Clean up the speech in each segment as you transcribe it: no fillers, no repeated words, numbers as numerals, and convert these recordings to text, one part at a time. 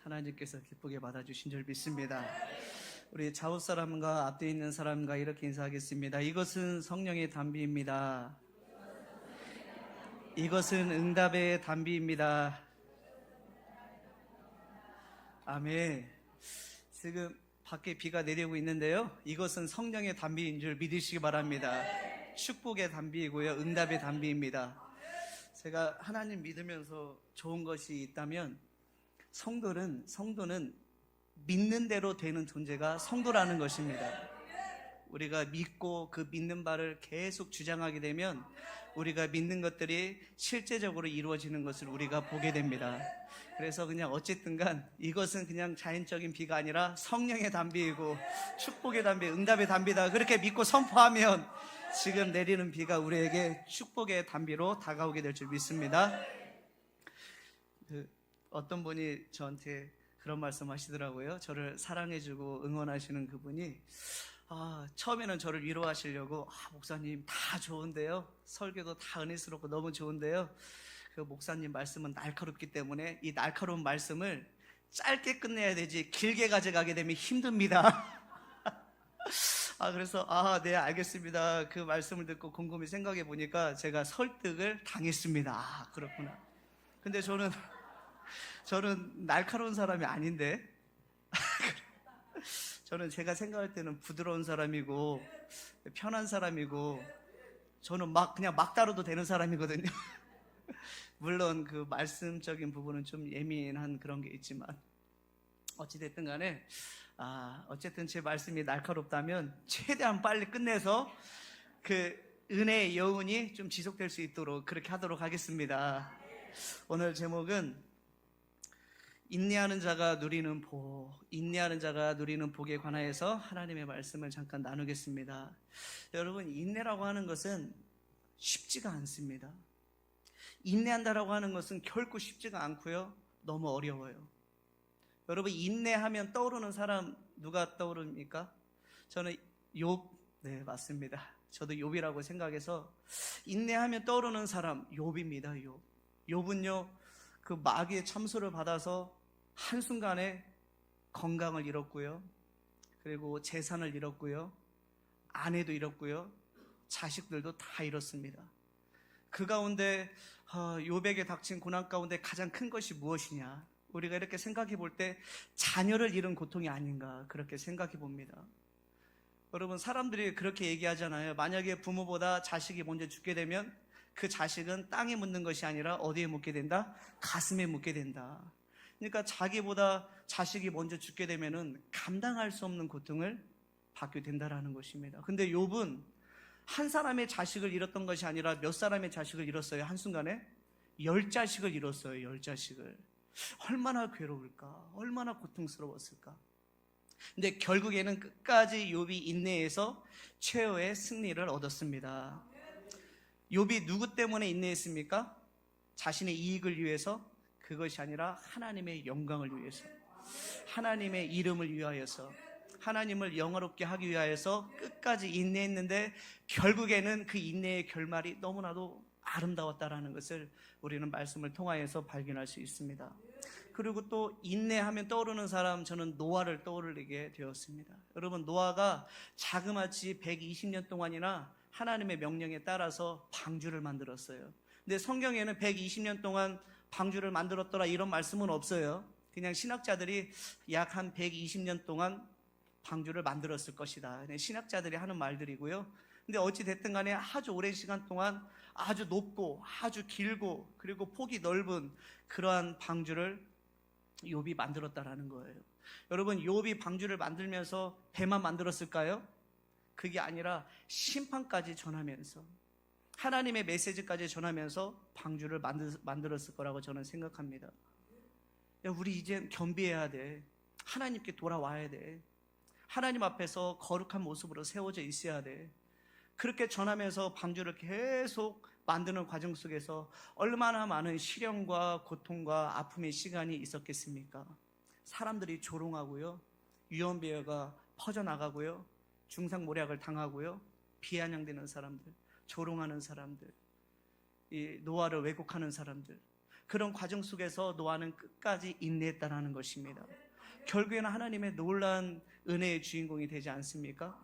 하나님께서 기쁘게 받아주신 줄 믿습니다. 우리 좌우 사람과 앞뒤에 있는 사람과 이렇게 인사하겠습니다. 이것은 성령의 단비입니다. 이것은 응답의 단비입니다. 아멘. 지금 밖에 비가 내리고 있는데요, 이것은 성령의 단비인 줄 믿으시기 바랍니다. 축복의 단비이고요, 응답의 단비입니다. 제가 하나님 믿으면서 좋은 것이 있다면 성도는 믿는 대로 되는 존재가 성도라는 것입니다. 우리가 믿고 그 믿는 바를 계속 주장하게 되면 우리가 믿는 것들이 실제적으로 이루어지는 것을 우리가 보게 됩니다. 그래서 그냥 어쨌든 간 이것은 그냥 자연적인 비가 아니라 성령의 단비이고 축복의 단비, 응답의 단비다, 그렇게 믿고 선포하면 지금 내리는 비가 우리에게 축복의 단비로 다가오게 될 줄 믿습니다. 어떤 분이 저한테 그런 말씀 하시더라고요. 저를 사랑해주고 응원하시는 그분이 처음에는 저를 위로하시려고 목사님 다 좋은데요, 설교도 다 은혜스럽고 너무 좋은데요, 그 목사님 말씀은 날카롭기 때문에 이 날카로운 말씀을 짧게 끝내야 되지 길게 가져가게 되면 힘듭니다. 그래서 네, 알겠습니다. 그 말씀을 듣고 곰곰이 생각해 보니까 제가 설득을 당했습니다. 그렇구나. 근데 저는 날카로운 사람이 아닌데 저는 제가 생각할 때는 부드러운 사람이고 편한 사람이고 저는 그냥 막 다뤄도 되는 사람이거든요. 물론 그 말씀적인 부분은 좀 예민한 그런 게 있지만 어찌됐든 간에 어쨌든 제 말씀이 날카롭다면 최대한 빨리 끝내서 그 은혜의 여운이 좀 지속될 수 있도록 그렇게 하도록 하겠습니다. 오늘 제목은 인내하는 자가 누리는 복, 인내하는 자가 누리는 복에 관하여서 하나님의 말씀을 잠깐 나누겠습니다. 여러분, 인내라고 하는 것은 쉽지가 않습니다. 인내한다라고 하는 것은 결코 쉽지가 않고요, 너무 어려워요. 여러분, 인내하면 떠오르는 사람 누가 떠오릅니까? 저는 욥, 네, 맞습니다. 저도 욥이라고 생각해서 인내하면 떠오르는 사람 욥입니다. 욥은요, 그 마귀의 참소를 받아서 한순간에 건강을 잃었고요, 그리고 재산을 잃었고요, 아내도 잃었고요, 자식들도 다 잃었습니다. 그 가운데 욥에게 닥친 고난 가운데 가장 큰 것이 무엇이냐? 우리가 이렇게 생각해 볼 때 자녀를 잃은 고통이 아닌가 그렇게 생각해 봅니다. 여러분, 사람들이 그렇게 얘기하잖아요. 만약에 부모보다 자식이 먼저 죽게 되면 그 자식은 땅에 묻는 것이 아니라 어디에 묻게 된다? 가슴에 묻게 된다. 그러니까 자기보다 자식이 먼저 죽게 되면은 감당할 수 없는 고통을 받게 된다라는 것입니다. 근데 욥은 한 사람의 자식을 잃었던 것이 아니라 몇 사람의 자식을 잃었어요. 한순간에 10자식을 잃었어요. 10자식을. 얼마나 괴로울까? 얼마나 고통스러웠을까? 근데 결국에는 끝까지 욥이 인내해서 최후의 승리를 얻었습니다. 욥이 누구 때문에 인내했습니까? 자신의 이익을 위해서? 그것이 아니라 하나님의 영광을 위해서, 하나님의 이름을 위하여서, 하나님을 영화롭게 하기 위하여서 끝까지 인내했는데 결국에는 그 인내의 결말이 너무나도 아름다웠다라는 것을 우리는 말씀을 통하여서 발견할 수 있습니다. 그리고 또 인내하면 떠오르는 사람, 저는 노아를 떠오르게 되었습니다. 여러분, 노아가 자그마치 120년 동안이나 하나님의 명령에 따라서 방주를 만들었어요. 근데 성경에는 120년 동안 방주를 만들었더라 이런 말씀은 없어요. 그냥 신학자들이 약 한 120년 동안 방주를 만들었을 것이다, 신학자들이 하는 말들이고요. 근데 어찌 됐든 간에 아주 오랜 시간 동안 아주 높고 아주 길고 그리고 폭이 넓은 그러한 방주를 욥이 만들었다라는 거예요. 여러분, 욥이 방주를 만들면서 배만 만들었을까요? 그게 아니라 심판까지 전하면서 하나님의 메시지까지 전하면서 방주를 만들었을 거라고 저는 생각합니다. 우리 이제 겸비해야 돼. 하나님께 돌아와야 돼. 하나님 앞에서 거룩한 모습으로 세워져 있어야 돼. 그렇게 전하면서 방주를 계속 만드는 과정 속에서 얼마나 많은 시련과 고통과 아픔의 시간이 있었겠습니까? 사람들이 조롱하고요, 유언비어가 퍼져나가고요, 중상모략을 당하고요, 비아냥대는 사람들, 조롱하는 사람들, 이 노아를 왜곡하는 사람들, 그런 과정 속에서 노아는 끝까지 인내했다라는 것입니다. 결국에는 하나님의 놀라운 은혜의 주인공이 되지 않습니까?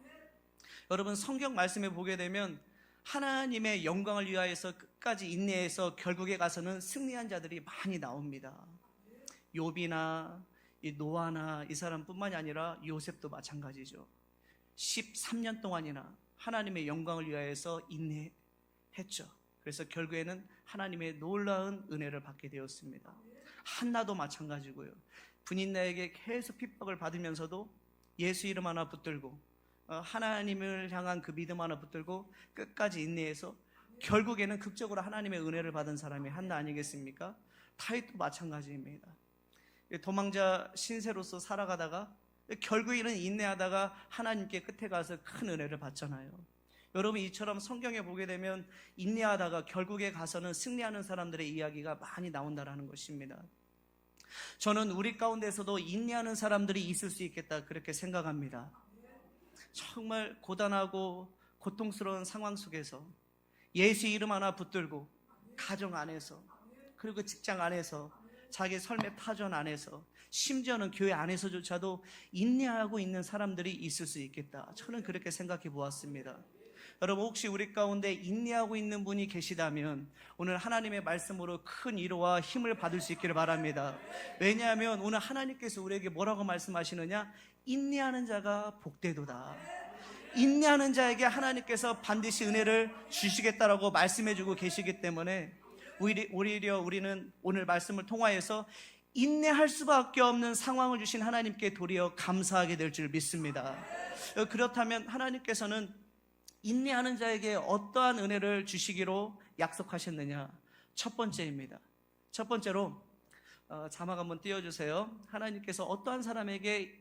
여러분, 성경 말씀에 보게 되면 하나님의 영광을 위하여서 끝까지 인내해서 결국에 가서는 승리한 자들이 많이 나옵니다. 욥이나 이 노아나 이 사람뿐만이 아니라 요셉도 마찬가지죠. 13년 동안이나 하나님의 영광을 위하여서 인내했죠. 그래서 결국에는 하나님의 놀라운 은혜를 받게 되었습니다. 한나도 마찬가지고요. 분인나에게 계속 핍박을 받으면서도 예수 이름 하나 붙들고 하나님을 향한 그 믿음 하나 붙들고 끝까지 인내해서 결국에는 극적으로 하나님의 은혜를 받은 사람이 한나 아니겠습니까? 다윗도 마찬가지입니다. 도망자 신세로서 살아가다가 결국에는 인내하다가 하나님께 끝에 가서 큰 은혜를 받잖아요. 여러분, 이처럼 성경에 보게 되면 인내하다가 결국에 가서는 승리하는 사람들의 이야기가 많이 나온다는 것입니다. 저는 우리 가운데서도 인내하는 사람들이 있을 수 있겠다, 그렇게 생각합니다. 정말 고단하고 고통스러운 상황 속에서 예수 이름 하나 붙들고 가정 안에서, 그리고 직장 안에서, 자기 삶의 파전 안에서, 심지어는 교회 안에서조차도 인내하고 있는 사람들이 있을 수 있겠다, 저는 그렇게 생각해 보았습니다. 여러분, 혹시 우리 가운데 인내하고 있는 분이 계시다면 오늘 하나님의 말씀으로 큰 위로와 힘을 받을 수 있기를 바랍니다. 왜냐하면 오늘 하나님께서 우리에게 뭐라고 말씀하시느냐? 인내하는 자가 복되도다. 인내하는 자에게 하나님께서 반드시 은혜를 주시겠다라고 말씀해주고 계시기 때문에 오히려 우리는 오늘 말씀을 통하여서 인내할 수밖에 없는 상황을 주신 하나님께 도리어 감사하게 될 줄 믿습니다. 그렇다면 하나님께서는 인내하는 자에게 어떠한 은혜를 주시기로 약속하셨느냐? 첫 번째입니다. 첫 번째로 자막 한번 띄워주세요. 하나님께서 어떠한 사람에게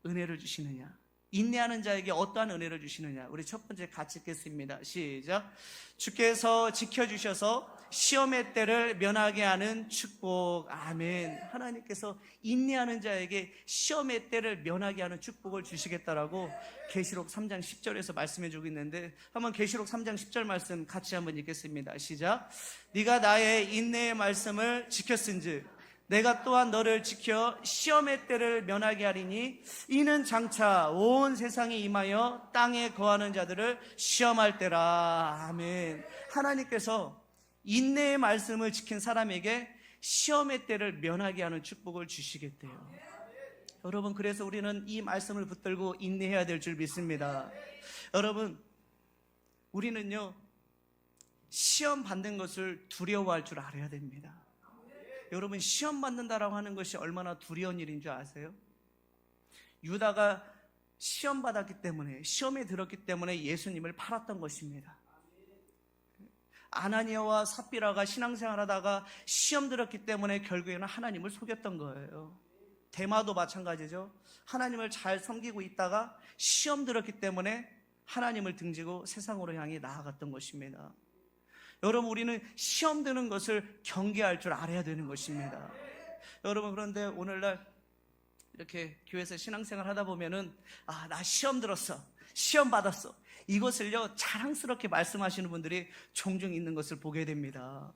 은혜를 주시느냐? 인내하는 자에게 어떠한 은혜를 주시느냐? 우리 첫 번째 같이 읽겠습니다. 시작. 주께서 지켜주셔서 시험의 때를 면하게 하는 축복. 아멘. 하나님께서 인내하는 자에게 시험의 때를 면하게 하는 축복을 주시겠다라고 계시록 3장 10절에서 말씀해 주고 있는데, 한번 계시록 3장 10절 말씀 같이 한번 읽겠습니다. 시작. 네가 나의 인내의 말씀을 지켰은즉 내가 또한 너를 지켜 시험의 때를 면하게 하리니 이는 장차 온 세상에 임하여 땅에 거하는 자들을 시험할 때라. 아멘. 하나님께서 인내의 말씀을 지킨 사람에게 시험의 때를 면하게 하는 축복을 주시겠대요. 여러분, 그래서 우리는 이 말씀을 붙들고 인내해야 될 줄 믿습니다. 여러분, 우리는요, 시험 받는 것을 두려워할 줄 알아야 됩니다. 여러분, 시험 받는다라고 하는 것이 얼마나 두려운 일인 줄 아세요? 유다가 시험 받았기 때문에, 시험에 들었기 때문에 예수님을 팔았던 것입니다. 아나니아와 삽비라가 신앙생활하다가 시험 들었기 때문에 결국에는 하나님을 속였던 거예요. 데마도 마찬가지죠. 하나님을 잘 섬기고 있다가 시험 들었기 때문에 하나님을 등지고 세상으로 향해 나아갔던 것입니다. 여러분, 우리는 시험 드는 것을 경계할 줄 알아야 되는 것입니다. 여러분, 그런데 오늘날 이렇게 교회에서 신앙생활 하다 보면은 나 시험 들었어, 시험 받았어, 이것을요 자랑스럽게 말씀하시는 분들이 종종 있는 것을 보게 됩니다.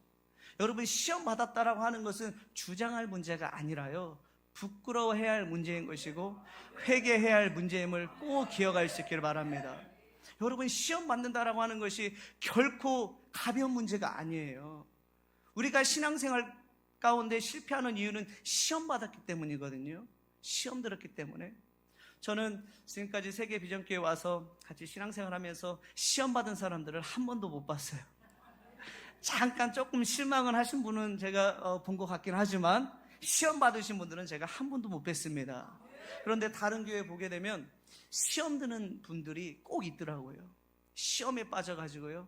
여러분, 시험 받았다라고 하는 것은 주장할 문제가 아니라요, 부끄러워해야 할 문제인 것이고 회개해야 할 문제임을 꼭 기억할 수 있기를 바랍니다. 여러분, 시험 받는다라고 하는 것이 결코 가벼운 문제가 아니에요. 우리가 신앙생활 가운데 실패하는 이유는 시험 받았기 때문이거든요. 시험 들었기 때문에. 저는 지금까지 세계 비전교회 와서 같이 신앙생활하면서 시험 받은 사람들을 한 번도 못 봤어요. 잠깐 조금 실망을 하신 분은 제가 본 것 같긴 하지만 시험 받으신 분들은 제가 한 번도 못 뵀습니다. 그런데 다른 교회 보게 되면 시험 드는 분들이 꼭 있더라고요. 시험에 빠져가지고요,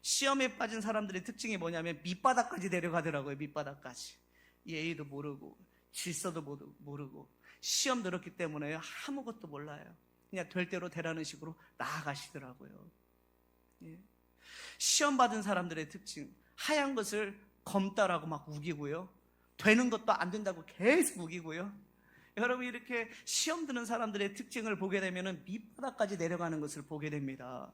시험에 빠진 사람들의 특징이 뭐냐면 밑바닥까지 내려가더라고요. 밑바닥까지. 예의도 모르고 질서도 모르고 시험 들었기 때문에 아무것도 몰라요. 그냥 될 대로 되라는 식으로 나아가시더라고요. 예. 시험 받은 사람들의 특징, 하얀 것을 검다라고 막 우기고요, 되는 것도 안 된다고 계속 우기고요. 여러분, 이렇게 시험 드는 사람들의 특징을 보게 되면 밑바닥까지 내려가는 것을 보게 됩니다.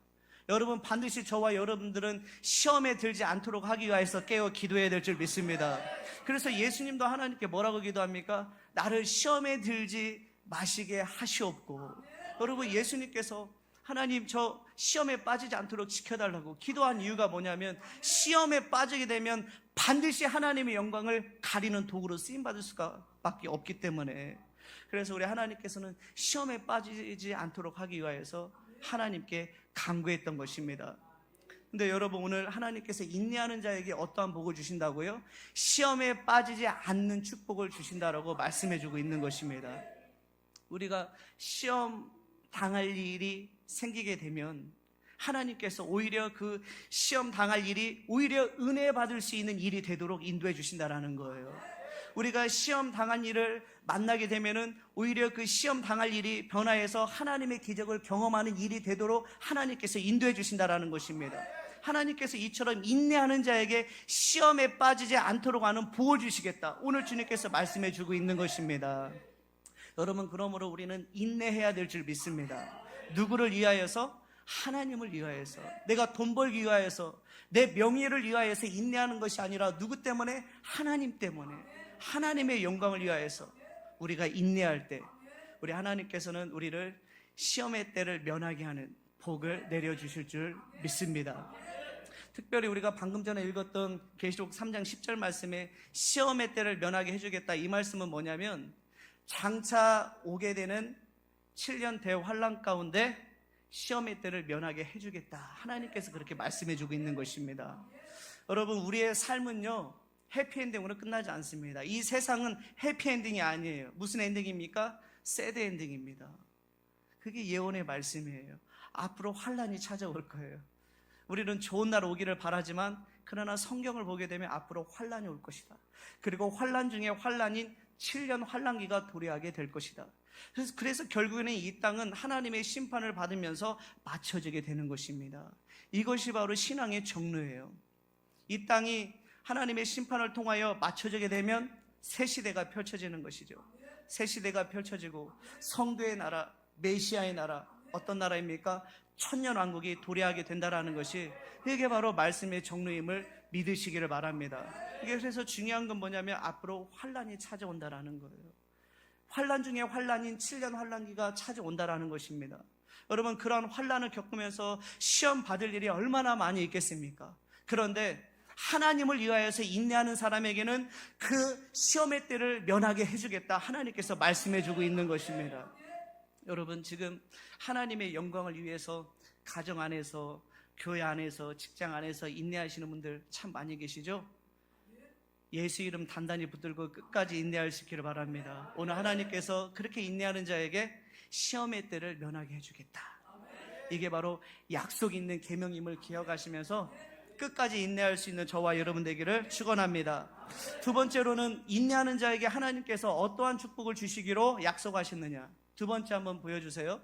여러분 반드시 저와 여러분들은 시험에 들지 않도록 하기 위해서 깨어 기도해야 될 줄 믿습니다. 그래서 예수님도 하나님께 뭐라고 기도합니까? 나를 시험에 들지 마시게 하시옵고. 여러분 예수님께서 하나님 저 시험에 빠지지 않도록 지켜달라고 기도한 이유가 뭐냐면 시험에 빠지게 되면 반드시 하나님의 영광을 가리는 도구로 쓰임받을 수밖에 없기 때문에. 그래서 우리 하나님께서는 시험에 빠지지 않도록 하기 위해서 하나님께 간구했던 것입니다. 근데 여러분 오늘 하나님께서 인내하는 자에게 어떠한 복을 주신다고요? 시험에 빠지지 않는 축복을 주신다라고 말씀해주고 있는 것입니다. 우리가 시험 당할 일이 생기게 되면 하나님께서 오히려 그 시험 당할 일이 오히려 은혜 받을 수 있는 일이 되도록 인도해 주신다라는 거예요. 우리가 시험 당한 일을 만나게 되면은 오히려 그 시험 당할 일이 변화해서 하나님의 기적을 경험하는 일이 되도록 하나님께서 인도해 주신다라는 것입니다. 하나님께서 이처럼 인내하는 자에게 시험에 빠지지 않도록 하는 복을 주시겠다. 오늘 주님께서 말씀해 주고 있는 것입니다. 여러분 그러므로 우리는 인내해야 될 줄 믿습니다. 누구를 위하여서? 하나님을 위하여서. 내가 돈 벌기 위하여서, 내 명예를 위하여서 인내하는 것이 아니라 누구 때문에? 하나님 때문에, 하나님의 영광을 위하여서 우리가 인내할 때 우리 하나님께서는 우리를 시험의 때를 면하게 하는 복을 내려주실 줄 믿습니다. 특별히 우리가 방금 전에 읽었던 계시록 3장 10절 말씀에 시험의 때를 면하게 해주겠다, 이 말씀은 뭐냐면 장차 오게 되는 7년 대환란 가운데 시험의 때를 면하게 해주겠다, 하나님께서 그렇게 말씀해주고 있는 것입니다. 여러분 우리의 삶은요 해피엔딩으로 끝나지 않습니다. 이 세상은 해피엔딩이 아니에요. 무슨 엔딩입니까? 새드 엔딩입니다. 그게 예언의 말씀이에요. 앞으로 환란이 찾아올 거예요. 우리는 좋은 날 오기를 바라지만 그러나 성경을 보게 되면 앞으로 환란이 올 것이다. 그리고 환란 중에 환란인 7년 환란기가 도래하게 될 것이다. 그래서 결국에는 이 땅은 하나님의 심판을 받으면서 맞춰지게 되는 것입니다. 이것이 바로 신앙의 정로예요. 이 땅이 하나님의 심판을 통하여 맞춰지게 되면 새 시대가 펼쳐지는 것이죠. 새 시대가 펼쳐지고 성도의 나라, 메시아의 나라, 어떤 나라입니까? 천년왕국이 도래하게 된다라는 것이, 이게 바로 말씀의 정로임을 믿으시기를 바랍니다. 이게 그래서 중요한 건 뭐냐면 앞으로 환란이 찾아온다라는 거예요. 환란 중에 환란인 7년 환란기가 찾아온다라는 것입니다. 여러분 그런 환란을 겪으면서 시험 받을 일이 얼마나 많이 있겠습니까? 그런데 하나님을 위하여서 인내하는 사람에게는 그 시험의 때를 면하게 해주겠다, 하나님께서 말씀해주고 있는 것입니다. 여러분 지금 하나님의 영광을 위해서 가정 안에서, 교회 안에서, 직장 안에서 인내하시는 분들 참 많이 계시죠? 예수 이름 단단히 붙들고 끝까지 인내할 수 있기를 바랍니다. 오늘 하나님께서 그렇게 인내하는 자에게 시험의 때를 면하게 해주겠다, 이게 바로 약속 있는 계명임을 기억하시면서 끝까지 인내할 수 있는 저와 여러분 되기를 축원합니다. 두 번째로는 인내하는 자에게 하나님께서 어떠한 축복을 주시기로 약속하셨느냐, 두 번째 한번 보여주세요.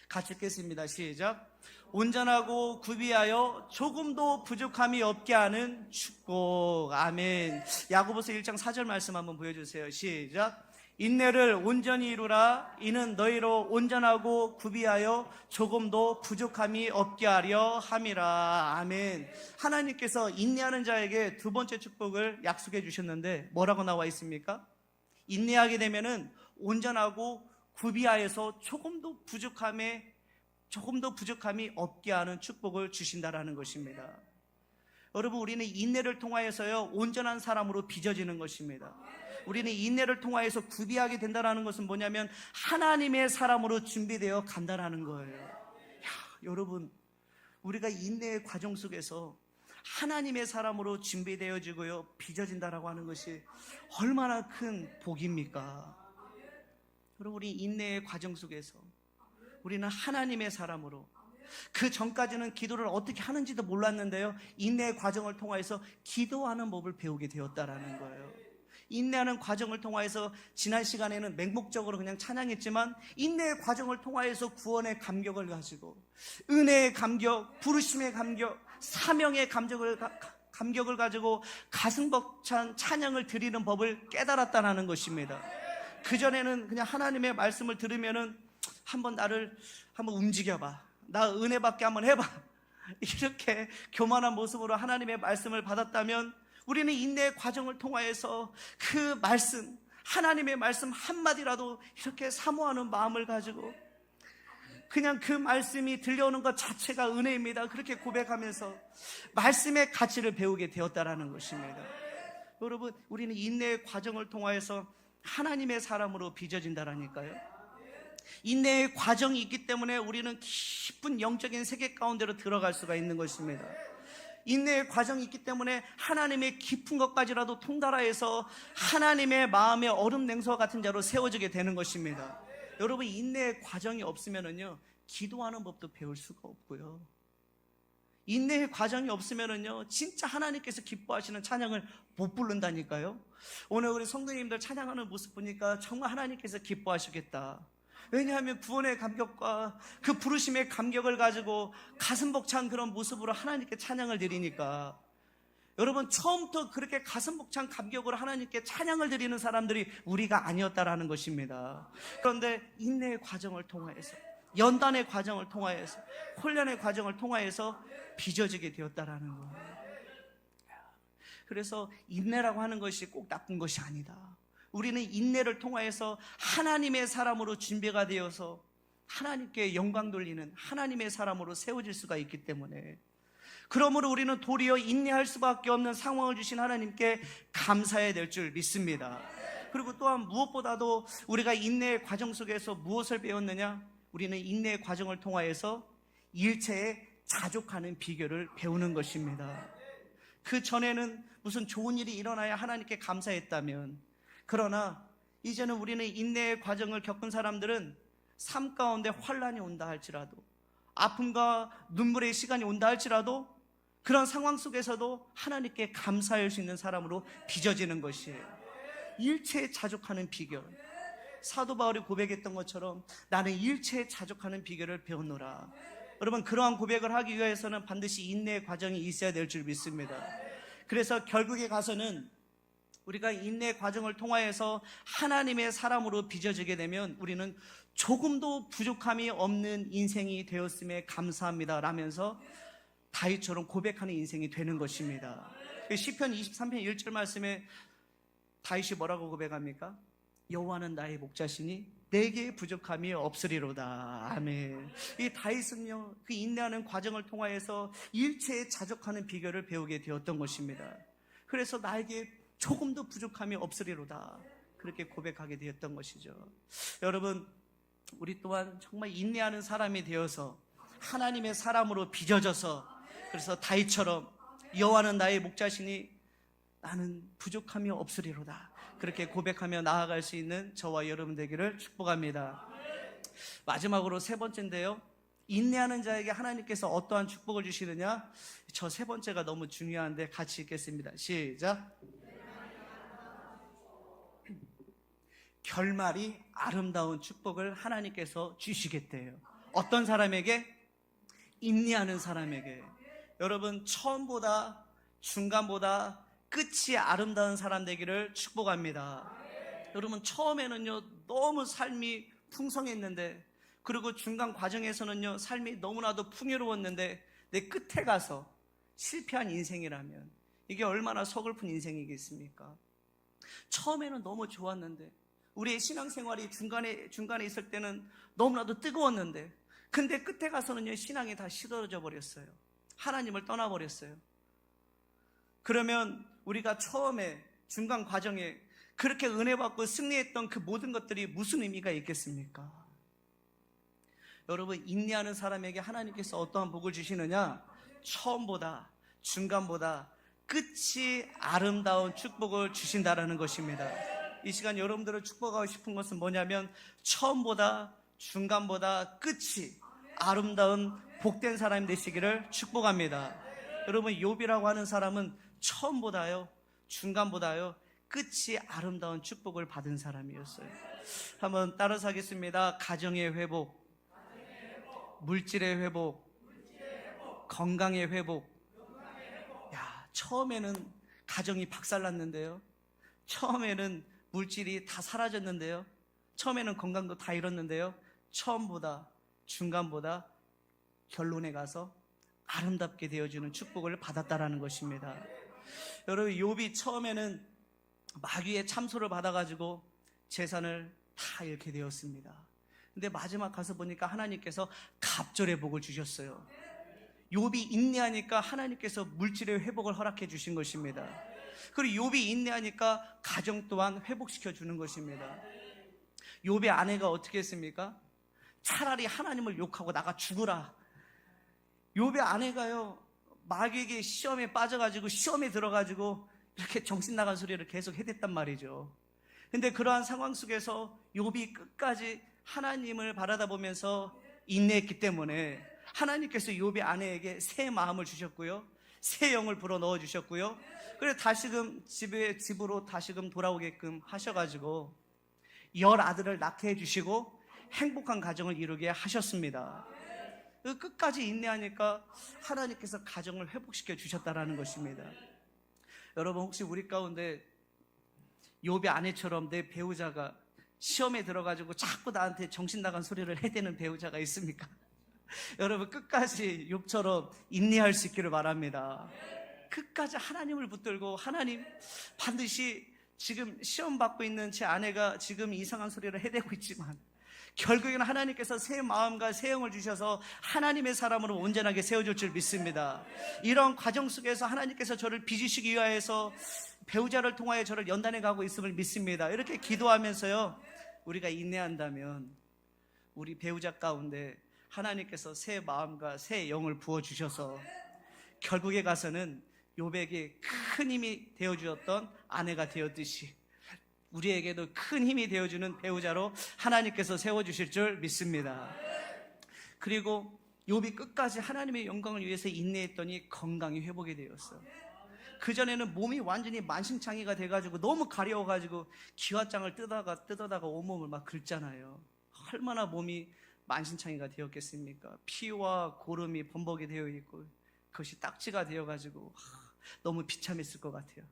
같이 읽겠습니다. 시작. 온전하고 구비하여 조금도 부족함이 없게 하는 축복. 아멘. 야고보서 1장 4절 말씀 한번 보여주세요. 시작. 인내를 온전히 이루라. 이는 너희로 온전하고 구비하여 조금도 부족함이 없게 하려 함이라. 아멘. 하나님께서 인내하는 자에게 두 번째 축복을 약속해 주셨는데 뭐라고 나와 있습니까? 인내하게 되면은 온전하고 구비하여서 조금도 부족함이 없게 하는 축복을 주신다라는 것입니다. 여러분 우리는 인내를 통하여서요 온전한 사람으로 빚어지는 것입니다. 우리는 인내를 통하여서 구비하게 된다는 것은 뭐냐면 하나님의 사람으로 준비되어 간다는 거예요. 여러분 우리가 인내의 과정 속에서 하나님의 사람으로 준비되어지고요 빚어진다라고 하는 것이 얼마나 큰 복입니까? 여러분 우리 인내의 과정 속에서 우리는 하나님의 사람으로, 그 전까지는 기도를 어떻게 하는지도 몰랐는데요 인내의 과정을 통해서 기도하는 법을 배우게 되었다라는 거예요. 인내하는 과정을 통해서 지난 시간에는 맹목적으로 그냥 찬양했지만 인내의 과정을 통해서 구원의 감격을 가지고 은혜의 감격, 부르심의 감격, 사명의 감격을 가지고 가슴 벅찬 찬양을 드리는 법을 깨달았다는 것입니다. 그전에는 그냥 하나님의 말씀을 들으면은 한번 나를 한번 움직여봐, 나 은혜 받게 한번 해봐. 이렇게 교만한 모습으로 하나님의 말씀을 받았다면 우리는 인내의 과정을 통하여서 그 말씀, 하나님의 말씀 한마디라도 이렇게 사모하는 마음을 가지고 그냥 그 말씀이 들려오는 것 자체가 은혜입니다. 그렇게 고백하면서 말씀의 가치를 배우게 되었다라는 것입니다. 여러분, 우리는 인내의 과정을 통하여서 하나님의 사람으로 빚어진다라니까요. 인내의 과정이 있기 때문에 우리는 깊은 영적인 세계 가운데로 들어갈 수가 있는 것입니다. 인내의 과정이 있기 때문에 하나님의 깊은 것까지라도 통달하여서 하나님의 마음의 얼음 냉수와 같은 자로 세워지게 되는 것입니다. 여러분, 인내의 과정이 없으면은요, 기도하는 법도 배울 수가 없고요. 인내의 과정이 없으면은요, 진짜 하나님께서 기뻐하시는 찬양을 못 부른다니까요. 오늘 우리 성도님들 찬양하는 모습 보니까 정말 하나님께서 기뻐하시겠다. 왜냐하면 구원의 감격과 그 부르심의 감격을 가지고 가슴 벅찬 그런 모습으로 하나님께 찬양을 드리니까, 여러분, 처음부터 그렇게 가슴 벅찬 감격으로 하나님께 찬양을 드리는 사람들이 우리가 아니었다라는 것입니다. 그런데 인내의 과정을 통하여서, 연단의 과정을 통하여서, 훈련의 과정을 통하여서 빚어지게 되었다라는 거예요. 그래서 인내라고 하는 것이 꼭 나쁜 것이 아니다. 우리는 인내를 통하여서 하나님의 사람으로 준비가 되어서 하나님께 영광 돌리는 하나님의 사람으로 세워질 수가 있기 때문에, 그러므로 우리는 도리어 인내할 수밖에 없는 상황을 주신 하나님께 감사해야 될 줄 믿습니다. 그리고 또한 무엇보다도 우리가 인내의 과정 속에서 무엇을 배웠느냐? 우리는 인내의 과정을 통하여서 일체에 자족하는 비결을 배우는 것입니다. 그 전에는 무슨 좋은 일이 일어나야 하나님께 감사했다면, 그러나 이제는 우리는 인내의 과정을 겪은 사람들은 삶 가운데 환란이 온다 할지라도, 아픔과 눈물의 시간이 온다 할지라도 그런 상황 속에서도 하나님께 감사할 수 있는 사람으로 빚어지는 것이에요. 일체에 자족하는 비결, 사도 바울이 고백했던 것처럼 나는 일체에 자족하는 비결을 배웠노라. 여러분, 그러한 고백을 하기 위해서는 반드시 인내의 과정이 있어야 될 줄 믿습니다. 그래서 결국에 가서는 우리가 인내의 과정을 통하여서 하나님의 사람으로 빚어지게 되면 우리는 조금도 부족함이 없는 인생이 되었음에 감사합니다 라면서 다윗처럼 고백하는 인생이 되는 것입니다. 시편 23편 1절 말씀에 다윗이 뭐라고 고백합니까? 여호와는 나의 목자시니 내게 부족함이 없으리로다. 아멘. 이 다윗은요, 그 인내하는 과정을 통하여서 일체에 자족하는 비결을 배우게 되었던 것입니다. 그래서 나에게 조금도 부족함이 없으리로다, 그렇게 고백하게 되었던 것이죠. 여러분, 우리 또한 정말 인내하는 사람이 되어서 하나님의 사람으로 빚어져서, 그래서 다윗처럼 여호와는 나의 목자시니 나는 부족함이 없으리로다, 그렇게 고백하며 나아갈 수 있는 저와 여러분 되기를 축복합니다. 마지막으로 세 번째인데요, 인내하는 자에게 하나님께서 어떠한 축복을 주시느냐? 저 세 번째가 너무 중요한데 같이 읽겠습니다. 시작. 결말이 아름다운 축복을 하나님께서 주시겠대요. 어떤 사람에게? 인내하는 사람에게. 여러분, 처음보다 중간보다 끝이 아름다운 사람 되기를 축복합니다. 여러분, 처음에는요 너무 삶이 풍성했는데, 그리고 중간 과정에서는요 삶이 너무나도 풍요로웠는데, 내 끝에 가서 실패한 인생이라면 이게 얼마나 서글픈 인생이겠습니까? 처음에는 너무 좋았는데, 우리의 신앙생활이 중간에 있을 때는 너무나도 뜨거웠는데, 근데 끝에 가서는요 신앙이 다 시들어져 버렸어요. 하나님을 떠나버렸어요. 그러면 우리가 처음에 중간 과정에 그렇게 은혜 받고 승리했던 그 모든 것들이 무슨 의미가 있겠습니까? 여러분, 인내하는 사람에게 하나님께서 어떠한 복을 주시느냐? 처음보다 중간보다 끝이 아름다운 축복을 주신다라는 것입니다. 이 시간 여러분들을 축복하고 싶은 것은 뭐냐면, 처음보다 중간보다 끝이 아름다운 복된 사람이 되시기를 축복합니다. 여러분, 욥이라고 하는 사람은 처음보다요 중간보다요 끝이 아름다운 축복을 받은 사람이었어요. 한번 따라서 하겠습니다. 가정의 회복, 물질의 회복, 건강의 회복. 야, 처음에는 가정이 박살났는데요, 처음에는 물질이 다 사라졌는데요, 처음에는 건강도 다 잃었는데요, 처음보다 중간보다 결론에 가서 아름답게 되어주는 축복을 받았다라는 것입니다. 여러분, 욥이 처음에는 마귀의 참소를 받아가지고 재산을 다 잃게 되었습니다. 근데 마지막 가서 보니까 하나님께서 갑절의 복을 주셨어요. 욥이 인내하니까 하나님께서 물질의 회복을 허락해 주신 것입니다. 그리고 욥이 인내하니까 가정 또한 회복시켜 주는 것입니다. 욥의 아내가 어떻게 했습니까? 차라리 하나님을 욕하고 나가 죽으라. 욥의 아내가요, 마귀에게 시험에 빠져가지고 시험에 들어가지고 이렇게 정신 나간 소리를 계속 해댔단 말이죠. 근데 그러한 상황 속에서 욥이 끝까지 하나님을 바라다 보면서 인내했기 때문에 하나님께서 욥의 아내에게 새 마음을 주셨고요, 새 영을 불어 넣어 주셨고요, 그래서 다시금 집으로 다시금 돌아오게끔 하셔가지고 10아들을 낳게 해주시고 행복한 가정을 이루게 하셨습니다. 끝까지 인내하니까 하나님께서 가정을 회복시켜 주셨다라는 것입니다. 여러분, 혹시 우리 가운데 욥의 아내처럼 내 배우자가 시험에 들어가지고 자꾸 나한테 정신 나간 소리를 해대는 배우자가 있습니까? 여러분, 끝까지 욥처럼 인내할 수 있기를 바랍니다. 끝까지 하나님을 붙들고, 하나님, 반드시 지금 시험 받고 있는 제 아내가 지금 이상한 소리를 해대고 있지만 결국에는 하나님께서 새 마음과 새 영을 주셔서 하나님의 사람으로 온전하게 세워줄 줄 믿습니다. 이런 과정 속에서 하나님께서 저를 빚으시기 위하여서 배우자를 통하여 저를 연단해 가고 있음을 믿습니다. 이렇게 기도하면서요, 우리가 인내한다면 우리 배우자 가운데 하나님께서 새 마음과 새 영을 부어주셔서 결국에 가서는 욥에게 큰 힘이 되어주었던 아내가 되었듯이 우리에게도 큰 힘이 되어주는 배우자로 하나님께서 세워주실 줄 믿습니다. 그리고 욥이 끝까지 하나님의 영광을 위해서 인내했더니 건강이 회복이 되었어요. 그전에는 몸이 완전히 만신창이가 돼가지고 너무 가려워가지고 기와장을 뜯어다가 온몸을 막 긁잖아요. 얼마나 몸이 만신창이가 되었겠습니까? 피와 고름이 범벅이 되어 있고 그것이 딱지가 되어가지고 너무 비참했을 것 같아요.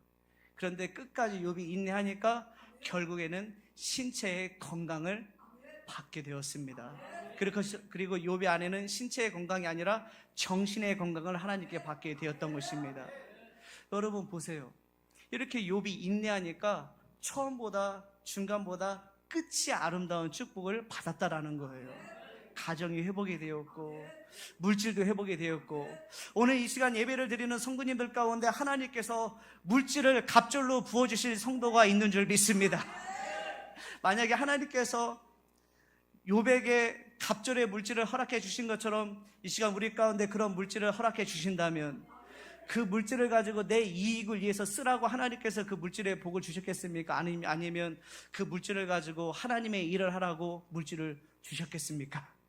그런데 끝까지 욥이 인내하니까 결국에는 신체의 건강을 받게 되었습니다. 그리고 욥의 아내는 신체의 건강이 아니라 정신의 건강을 하나님께 받게 되었던 것입니다. 여러분 보세요. 이렇게 욥이 인내하니까 처음보다 중간보다 끝이 아름다운 축복을 받았다라는 거예요. 가정이 회복이 되었고 물질도 회복이 되었고, 오늘 이 시간 예배를 드리는 성도님들 가운데 하나님께서 물질을 갑절로 부어주실 성도가 있는 줄 믿습니다. 만약에 하나님께서 욥에게 갑절의 물질을 허락해 주신 것처럼 이 시간 우리 가운데 그런 물질을 허락해 주신다면 그 물질을 가지고 내 이익을 위해서 쓰라고 하나님께서 그 물질의 복을 주셨겠습니까? 아니면 그 물질을 가지고 하나님의 일을 하라고 물질을 주셨겠습니까?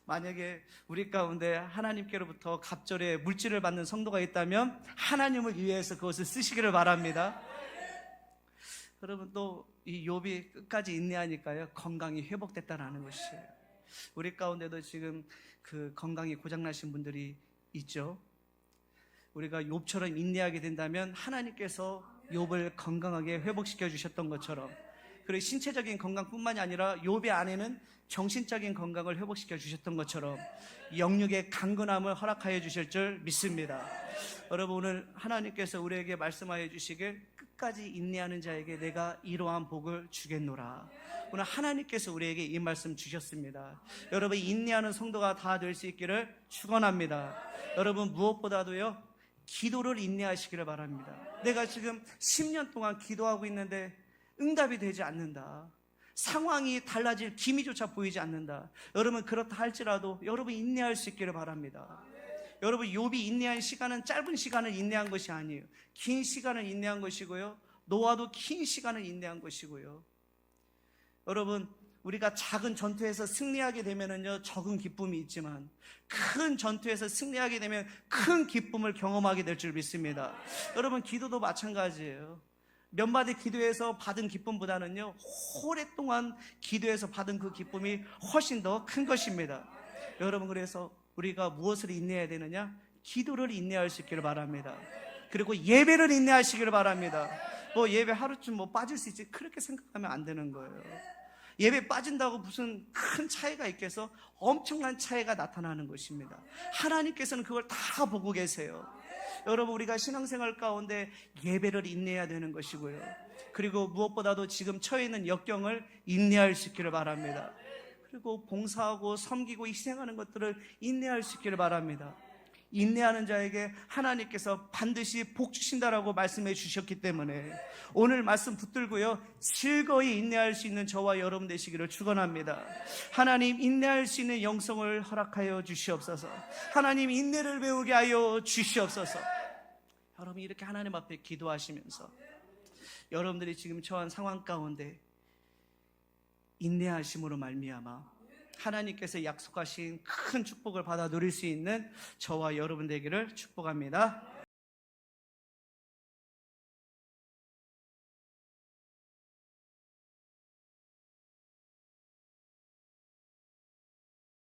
만약에 우리 가운데 하나님께로부터 갑절의 물질을 받는 성도가 있다면 하나님을 위해서 그것을 쓰시기를 바랍니다. 여러분, 또 이 욥이 끝까지 인내하니까요, 건강이 회복됐다는 것이에요. 우리 가운데도 지금 그 건강이 고장나신 분들이 있죠. 우리가 욥처럼 인내하게 된다면 하나님께서 욥을 건강하게 회복시켜 주셨던 것처럼, 그리고 신체적인 건강뿐만이 아니라 욥의 아내는 정신적인 건강을 회복시켜 주셨던 것처럼 영육의 강건함을 허락하여 주실 줄 믿습니다. 여러분, 오늘 하나님께서 우리에게 말씀하여 주시길 끝까지 인내하는 자에게 내가 이러한 복을 주겠노라. 오늘 하나님께서 우리에게 이 말씀 주셨습니다. 여러분, 인내하는 성도가 다 될 수 있기를 축원합니다. 여러분, 무엇보다도요, 기도를 인내하시기를 바랍니다. 내가 지금 10년 동안 기도하고 있는데 응답이 되지 않는다. 상황이 달라질 기미조차 보이지 않는다. 여러분, 그렇다 할지라도 여러분 인내할 수 있기를 바랍니다. 여러분, 욥이 인내한 시간은 짧은 시간을 인내한 것이 아니에요. 긴 시간을 인내한 것이고요, 노아도 긴 시간을 인내한 것이고요. 여러분, 우리가 작은 전투에서 승리하게 되면은요, 적은 기쁨이 있지만 큰 전투에서 승리하게 되면 큰 기쁨을 경험하게 될 줄 믿습니다. 여러분, 기도도 마찬가지예요. 몇 마디 기도해서 받은 기쁨보다는요, 오랫동안 기도해서 받은 그 기쁨이 훨씬 더 큰 것입니다. 여러분, 그래서 우리가 무엇을 인내해야 되느냐? 기도를 인내할 수 있기를 바랍니다. 그리고 예배를 인내하시기를 바랍니다. 예배 하루쯤 빠질 수 있지, 그렇게 생각하면 안 되는 거예요. 예배 빠진다고 무슨 큰 차이가 있겠어? 엄청난 차이가 나타나는 것입니다. 하나님께서는 그걸 다 보고 계세요. 여러분, 우리가 신앙생활 가운데 예배를 인내해야 되는 것이고요. 그리고 무엇보다도 지금 처해 있는 역경을 인내할 수 있기를 바랍니다. 그리고 봉사하고 섬기고 희생하는 것들을 인내할 수 있기를 바랍니다. 인내하는 자에게 하나님께서 반드시 복 주신다라고 말씀해 주셨기 때문에 오늘 말씀 붙들고요, 즐거이 인내할 수 있는 저와 여러분 되시기를 축원합니다. 하나님, 인내할 수 있는 영성을 허락하여 주시옵소서. 하나님, 인내를 배우게 하여 주시옵소서. 여러분, 이렇게 하나님 앞에 기도하시면서 여러분들이 지금 처한 상황 가운데 인내하심으로 말미암아 하나님께서 약속하신 큰 축복을 받아 누릴 수 있는 저와 여러분 되기를 축복합니다.